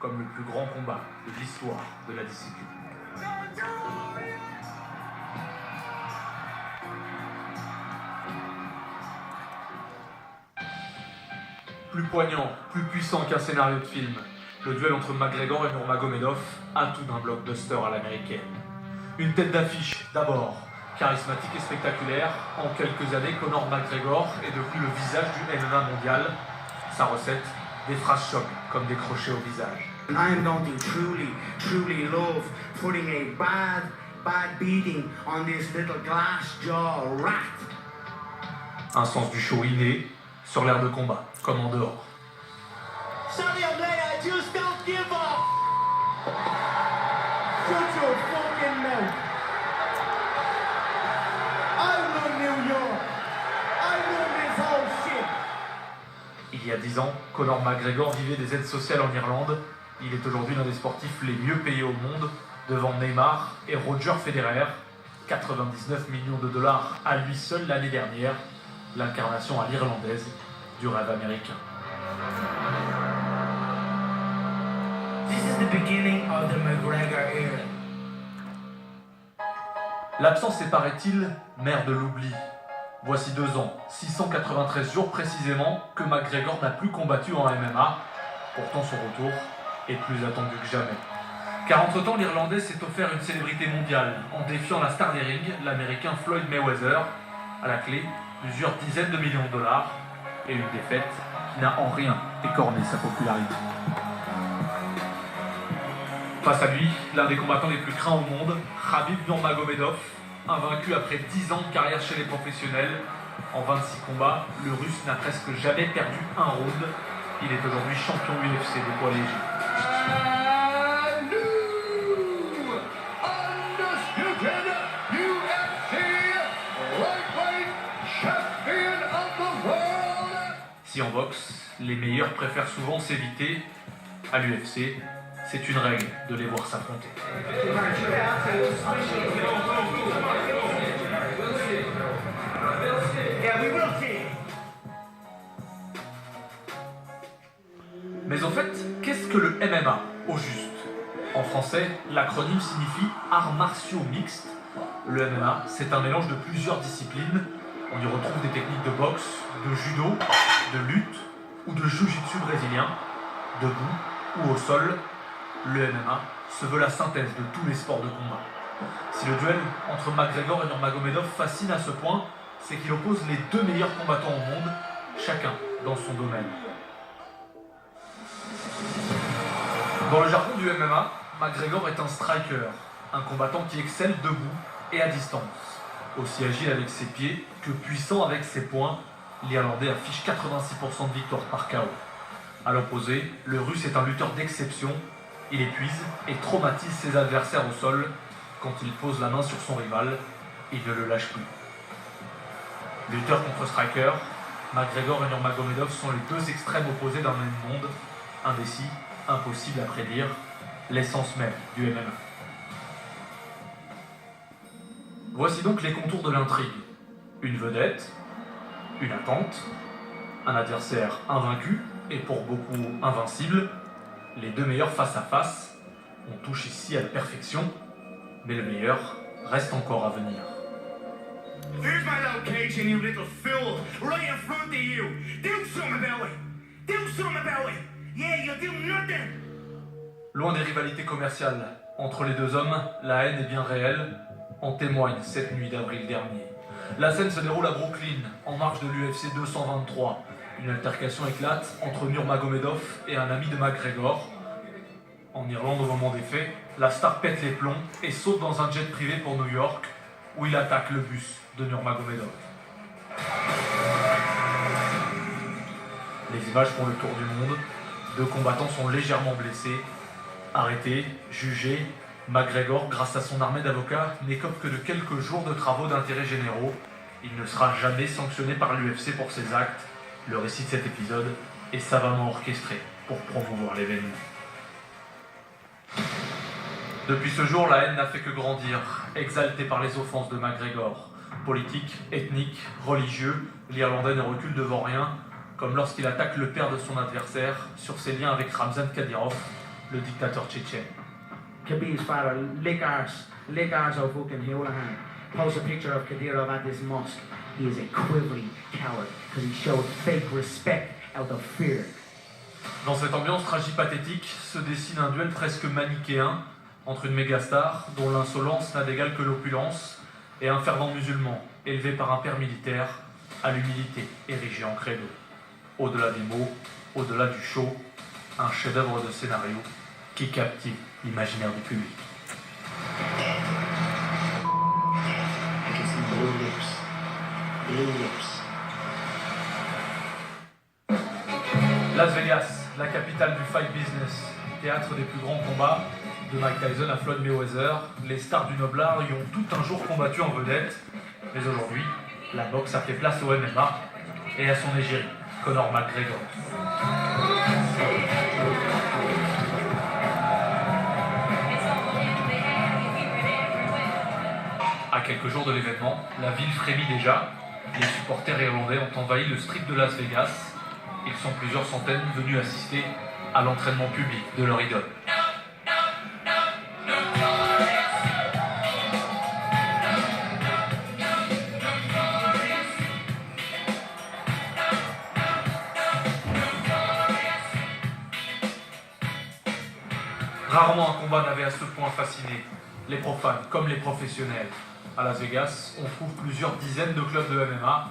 comme le plus grand combat de l'histoire de la discipline. Plus poignant, plus puissant qu'un scénario de film, le duel entre McGregor et Nurmagomedov a tout d'un blockbuster à l'américaine. Une tête d'affiche, d'abord, charismatique et spectaculaire, en quelques années, Conor McGregor est devenu le visage du MMA mondial. Sa recette, des phrases choc comme des crochets au visage. I'm going to truly love putting a bad beating on this little glass jaw rat. Un sens du show inné, sur l'air de combat, comme en dehors. Sorry, I'm late, I just don't give up. Shut your fucking mouth. I run New York. I run this whole shit. Il y a 10 ans, Conor McGregor vivait des aides sociales en Irlande. Il est aujourd'hui l'un des sportifs les mieux payés au monde, devant Neymar et Roger Federer. 99 millions de dollars à lui seul l'année dernière, l'incarnation à l'irlandaise du rêve américain. This is the beginning of the McGregor era. L'absence est, paraît-il, mère de l'oubli. Voici 2 ans, 693 jours précisément, que McGregor n'a plus combattu en MMA. Pourtant son retour est plus attendu que jamais. Car entre-temps, l'Irlandais s'est offert une célébrité mondiale en défiant la star des rings, l'Américain Floyd Mayweather. À la clé, plusieurs dizaines de millions de dollars et une défaite qui n'a en rien écorné sa popularité. Face à lui, l'un des combattants les plus craints au monde, Khabib Nurmagomedov, invaincu après 10 ans de carrière chez les professionnels. En 26 combats, le Russe n'a presque jamais perdu un round. Il est aujourd'hui champion UFC des poids légers. Si en boxe, les meilleurs préfèrent souvent s'éviter, à l'UFC, c'est une règle de les voir s'affronter. Mais en fait, qu'est-ce que le MMA, au juste? En français, l'acronyme signifie arts martiaux mixtes. Le MMA, c'est un mélange de plusieurs disciplines. On y retrouve des techniques de boxe, de judo, de lutte ou de jiu-jitsu brésilien, debout ou au sol. Le MMA se veut la synthèse de tous les sports de combat. Si le duel entre McGregor et Nurmagomedov fascine à ce point, c'est qu'il oppose les 2 meilleurs combattants au monde, chacun dans son domaine. Dans le jargon du MMA, McGregor est un striker, un combattant qui excelle debout et à distance. Aussi agile avec ses pieds que puissant avec ses poings, l'Irlandais affiche 86% de victoires par KO. A l'opposé, le Russe est un lutteur d'exception. Il épuise et traumatise ses adversaires au sol. Quand il pose la main sur son rival, il ne le lâche plus. Lutteur contre striker, McGregor et Nurmagomedov sont les 2 extrêmes opposés d'un même monde, indécis, impossible à prédire, l'essence même du MMA. Voici donc les contours de l'intrigue. Une vedette, une attente, un adversaire invaincu et pour beaucoup invincible, les 2 meilleurs face à face. On touche ici à la perfection, mais le meilleur reste encore à venir. Here's my location, you little fool, right in front of you. Do something about it. Do something about it. Yeah, you'll do nothing. Loin des rivalités commerciales entre les 2 hommes, la haine est bien réelle. En témoigne cette nuit d'avril dernier. La scène se déroule à Brooklyn, en marge de l'UFC 223. Une altercation éclate entre Nurmagomedov et un ami de McGregor. En Irlande, au moment des faits, la star pète les plombs et saute dans un jet privé pour New York, où il attaque le bus de Nurmagomedov. Les images font le tour du monde. 2 combattants sont légèrement blessés. Arrêtés, jugés, McGregor, grâce à son armée d'avocats, n'écope que de quelques jours de travaux d'intérêt généraux. Il ne sera jamais sanctionné par l'UFC pour ses actes. Le récit de cet épisode est savamment orchestré pour promouvoir l'événement. Depuis ce jour, la haine n'a fait que grandir, exaltée par les offenses de McGregor. Politique, ethnique, religieux, l'Irlandais ne recule devant rien, comme lorsqu'il attaque le père de son adversaire sur ses liens avec Ramzan Kadyrov, le dictateur tchétchène. Khabib's father, Ligarzo fucking Houlihan, posts a picture of Kadyrov at this mosque. He is a quivering coward because he showed fake respect out of fear. Dans cette ambiance tragipathétique se dessine un duel presque manichéen entre une mégastar dont l'insolence n'a d'égal que l'opulence et un fervent musulman élevé par un père militaire à l'humilité érigée en credo. Au-delà des mots, au-delà du show, un chef-d'œuvre de scénario qui captive l'imaginaire du public. Las Vegas, la capitale du fight business, théâtre des plus grands combats, de Mike Tyson à Floyd Mayweather, les stars du noblard y ont tout un jour combattu en vedette, mais aujourd'hui, la boxe a fait place au MMA et à son égérie, Conor McGregor. À quelques jours de l'événement, la ville frémit déjà. Les supporters irlandais ont envahi le strip de Las Vegas. Ils sont plusieurs centaines venus assister à l'entraînement public de leur idole. Rarement un combat n'avait à ce point fasciné les profanes comme les professionnels. À Las Vegas, on trouve plusieurs dizaines de clubs de MMA.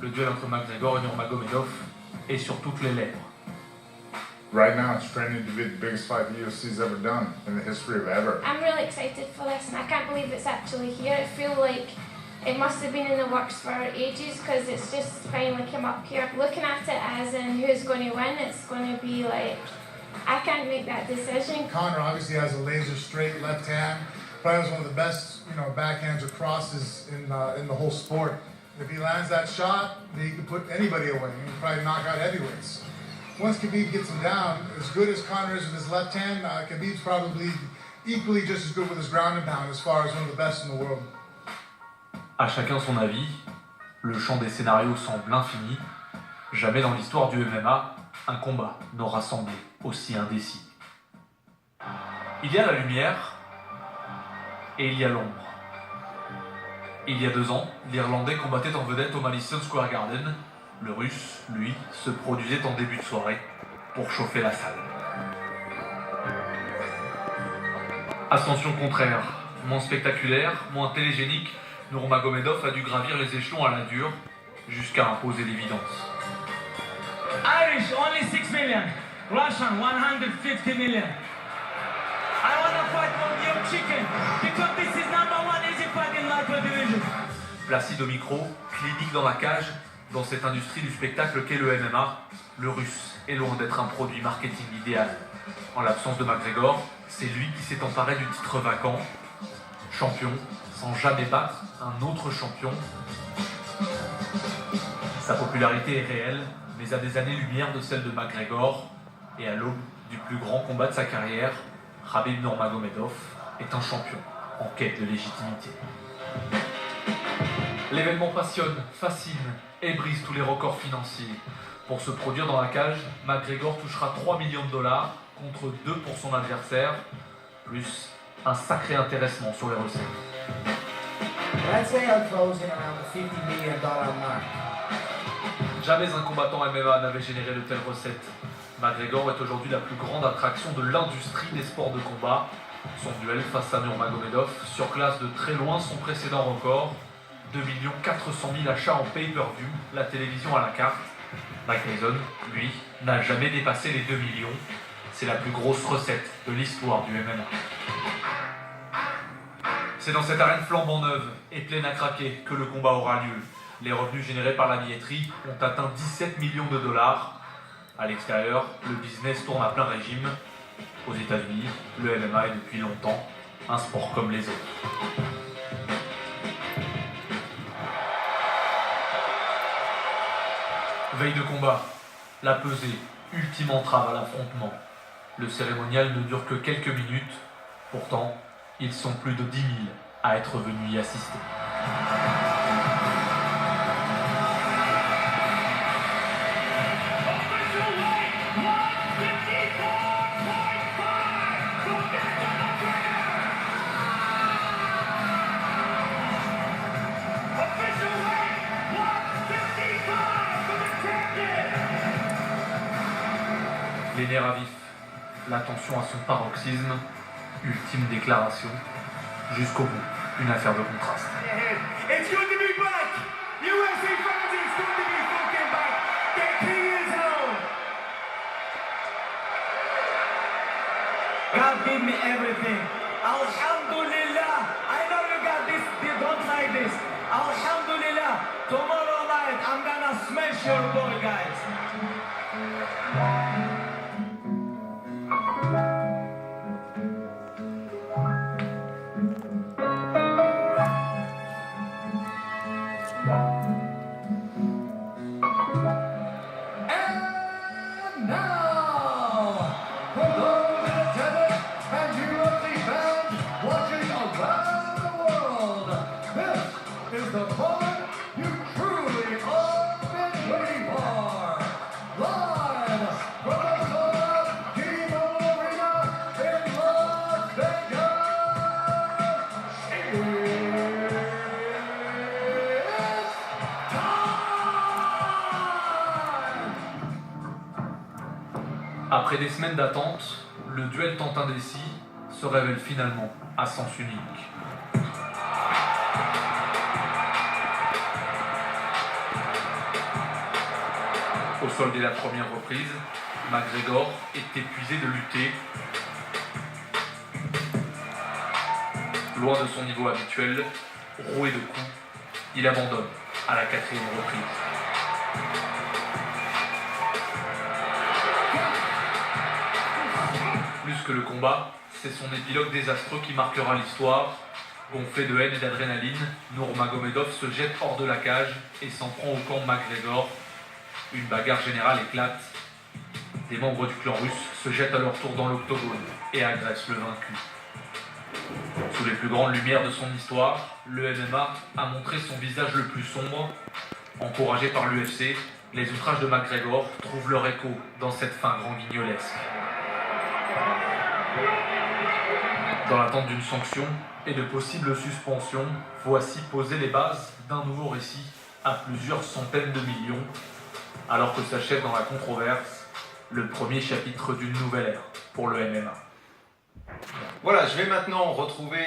Le duel entre McGregor et Nurmagomedov est sur toutes les lèvres. Right now, it's trending to be the biggest fight the UFC's ever done in the history of ever. I'm really excited for this, and I can't believe it's actually here. I feel like it must have been in the works for ages because it's just finally come up here. Looking at it as in who's going to win, it's going to be like, I can't make that decision. Conor obviously has a laser straight left hand. Probably has one of the best, backhands or crosses in the whole sport. If he lands that shot, he could put anybody away. He could probably knock out heavyweights. Once Khabib gets him down, as good as Conor is with his left hand, Khabib's probably equally just as good with his ground and pound as far as one of the best in the world. À chacun son avis, le champ des scénarios semble infini. Jamais dans l'histoire du MMA, un combat n'aura semblé aussi indécis. Il y a la lumière et il y a l'ombre. Il y a 2 ans, l'Irlandais combattait en vedette au Madison Square Garden. Le Russe, lui, se produisait en début de soirée pour chauffer la salle. Ascension contraire, moins spectaculaire, moins télégénique, Nurmagomedov a dû gravir les échelons à la dure jusqu'à imposer l'évidence. Irish, only 6 million. Russian, 150 million. I want to fight for your chicken because this is #1 easy fight in lightweight division. Placide au micro, clinique dans la cage, dans cette industrie du spectacle qu'est le MMA, le Russe est loin d'être un produit marketing idéal. En l'absence de McGregor, c'est lui qui s'est emparé du titre vacant. Champion, sans jamais battre un autre champion. Sa popularité est réelle, mais à des années-lumière de celle de McGregor, et à l'aube du plus grand combat de sa carrière, Khabib Nurmagomedov est un champion en quête de légitimité. L'événement passionne, fascine et brise tous les records financiers. Pour se produire dans la cage, McGregor touchera 3 millions de $, contre 2 pour son adversaire, plus un sacré intéressement sur les recettes. Let's say I'll close in around the $50 million mark. Jamais un combattant MMA n'avait généré de telles recettes. McGregor est aujourd'hui la plus grande attraction de l'industrie des sports de combat. Son duel face à Nurmagomedov surclasse de très loin son précédent record. 2 400 000 achats en pay-per-view, la télévision à la carte. Mike Tyson, lui, n'a jamais dépassé les 2 millions. C'est la plus grosse recette de l'histoire du MMA. C'est dans cette arène flambant neuve et pleine à craquer que le combat aura lieu. Les revenus générés par la billetterie ont atteint 17 millions de $. À l'extérieur, le business tourne à plein régime. Aux États-Unis, le MMA est depuis longtemps un sport comme les autres. Veille de combat, la pesée, ultime entrave à l'affrontement. Le cérémonial ne dure que quelques minutes, pourtant, ils sont plus de 10 000 à être venus y assister. nerfs à vif, l'attention à son paroxysme, ultime déclaration, jusqu'au bout, une affaire de contraste. It's good to be back! USA fans, it's good to be fucking back! The king is home! God give me everything. Alhamdulillah! I know you got this, you don't like this. Alhamdulillah! Tomorrow night I'm gonna smash your boy, guys. And now, for those in attendance and UFC fans watching around the world, this is the moment you truly all been waiting for. Live from the Soda T-Mobile Arena in Las Vegas. It's time! Après des semaines d'attente, le duel tant indécis se révèle finalement à sens unique. Au sol dès la première reprise, McGregor est épuisé de lutter. Loin de son niveau habituel, roué de coups, il abandonne à la 4e reprise. Plus que le combat, c'est son épilogue désastreux qui marquera l'histoire. Gonflé de haine et d'adrénaline, Nurmagomedov se jette hors de la cage et s'en prend au camp McGregor. Une bagarre générale éclate. Des membres du clan russe se jettent à leur tour dans l'octogone et agressent le vaincu. Sous les plus grandes lumières de son histoire, le MMA a montré son visage le plus sombre. Encouragé par l'UFC, les outrages de McGregor trouvent leur écho dans cette fin grand guignolesque. Dans l'attente d'une sanction et de possibles suspensions, voici poser les bases d'un nouveau récit à plusieurs centaines de millions, alors que s'achève dans la controverse le premier chapitre d'une nouvelle ère pour le MMA. Voilà, je vais maintenant retrouver